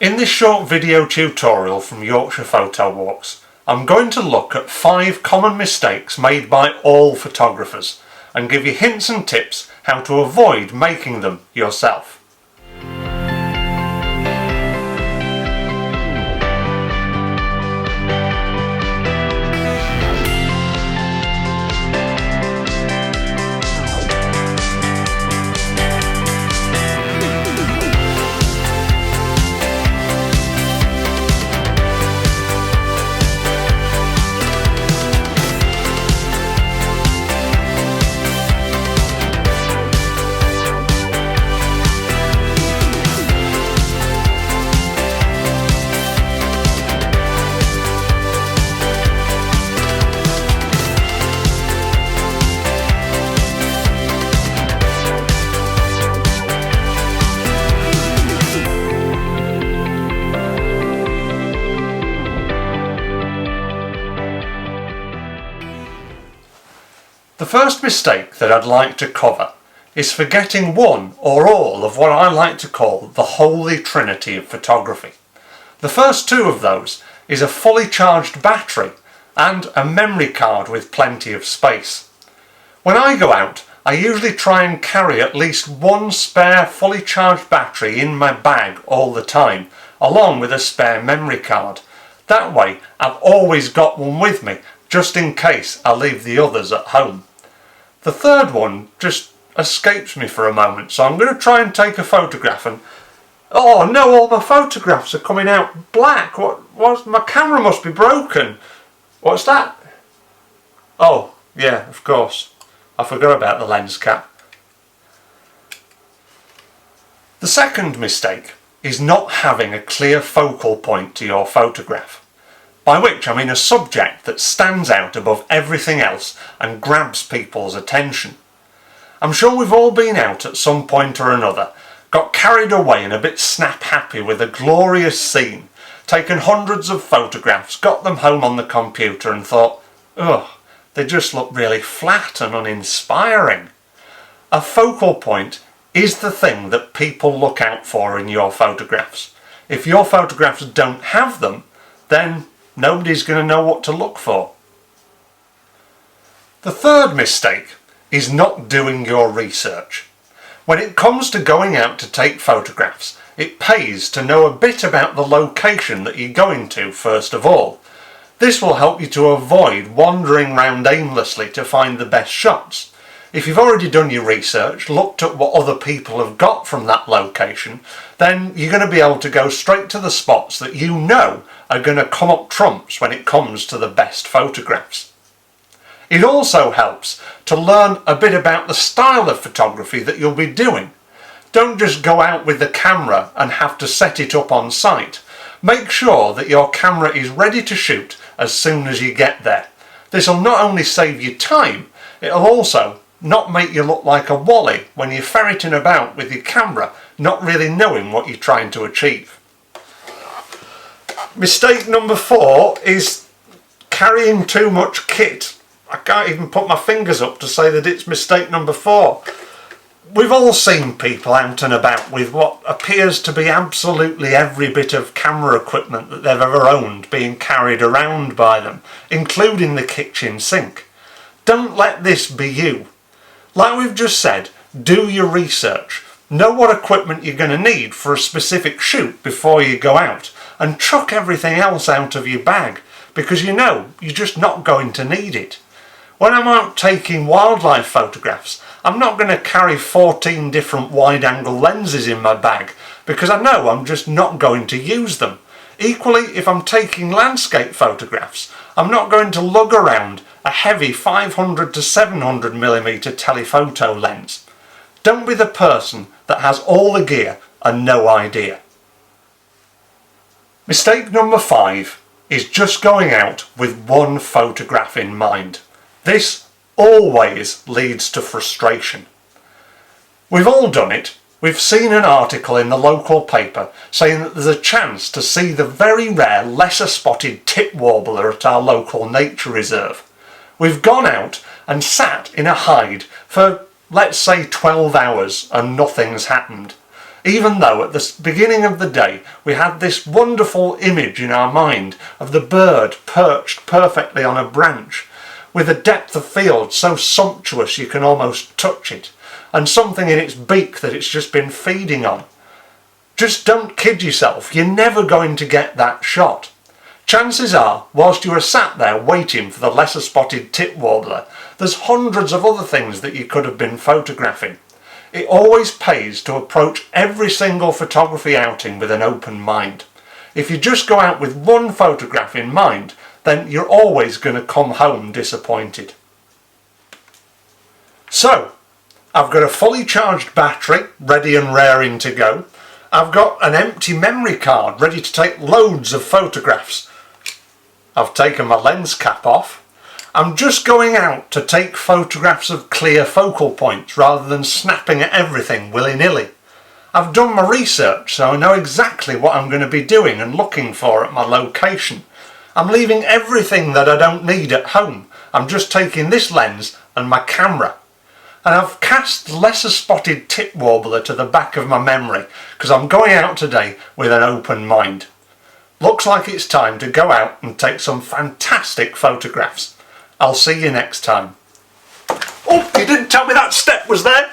In this short video tutorial from Yorkshire Photo Walks, I'm going to look at 5 common mistakes made by all photographers and give you hints and tips how to avoid making them yourself. The first mistake that I'd like to cover is forgetting one or all of what I like to call the Holy Trinity of photography. The first two of those is a fully charged battery and a memory card with plenty of space. When I go out, I usually try and carry at least one spare fully charged battery in my bag all the time, along with a spare memory card. That way I've always got one with me, just in case I leave the others at home. The third one just escapes me for a moment, so I'm going to try and take a photograph and... Oh no, all my photographs are coming out black. My camera must be broken. What's that? Oh, yeah, of course. I forgot about the lens cap. The second mistake is not having a clear focal point to your photograph. By which I mean a subject that stands out above everything else and grabs people's attention. I'm sure we've all been out at some point or another, got carried away and a bit snap happy with a glorious scene, taken hundreds of photographs, got them home on the computer and thought, ugh, they just look really flat and uninspiring. A focal point is the thing that people look out for in your photographs. If your photographs don't have them, then nobody's going to know what to look for. The third mistake is not doing your research. When it comes to going out to take photographs, it pays to know a bit about the location that you're going to first of all. This will help you to avoid wandering around aimlessly to find the best shots. If you've already done your research, looked at what other people have got from that location, then you're going to be able to go straight to the spots that you know are going to come up trumps when it comes to the best photographs. It also helps to learn a bit about the style of photography that you'll be doing. Don't just go out with the camera and have to set it up on site. Make sure that your camera is ready to shoot as soon as you get there. This will not only save you time, it'll also not make you look like a wally when you're ferreting about with your camera, not really knowing what you're trying to achieve. Mistake number 4 is carrying too much kit. I can't even put my fingers up to say that it's mistake number 4. We've all seen people out and about with what appears to be absolutely every bit of camera equipment that they've ever owned being carried around by them, including the kitchen sink. Don't let this be you. Like we've just said, do your research. Know what equipment you're going to need for a specific shoot before you go out, and chuck everything else out of your bag, because you know you're just not going to need it. When I'm out taking wildlife photographs, I'm not going to carry 14 different wide-angle lenses in my bag, because I know I'm just not going to use them. Equally, if I'm taking landscape photographs, I'm not going to lug around a heavy 500 to 700mm telephoto lens. Don't be the person that has all the gear and no idea. Mistake number 5 is just going out with one photograph in mind. This always leads to frustration. We've all done it. We've seen an article in the local paper saying that there's a chance to see the very rare lesser spotted tip warbler at our local nature reserve. We've gone out and sat in a hide for, let's say, 12 hours and nothing's happened. even though at the beginning of the day we had this wonderful image in our mind of the bird perched perfectly on a branch, with a depth of field so sumptuous you can almost touch it, and something in its beak that it's just been feeding on. Just don't kid yourself, you're never going to get that shot. Chances are, whilst you are sat there waiting for the lesser spotted tit warbler, there's hundreds of other things that you could have been photographing. It always pays to approach every single photography outing with an open mind. If you just go out with one photograph in mind, then you're always going to come home disappointed. So, I've got a fully charged battery, ready and raring to go. I've got an empty memory card ready to take loads of photographs. I've taken my lens cap off. I'm just going out to take photographs of clear focal points rather than snapping at everything willy-nilly. I've done my research, so I know exactly what I'm going to be doing and looking for at my location. I'm leaving everything that I don't need at home. I'm just taking this lens and my camera. And I've cast lesser spotted tit warbler to the back of my memory because I'm going out today with an open mind. Looks like it's time to go out and take some fantastic photographs. I'll see you next time. Oh, you didn't tell me that step was there.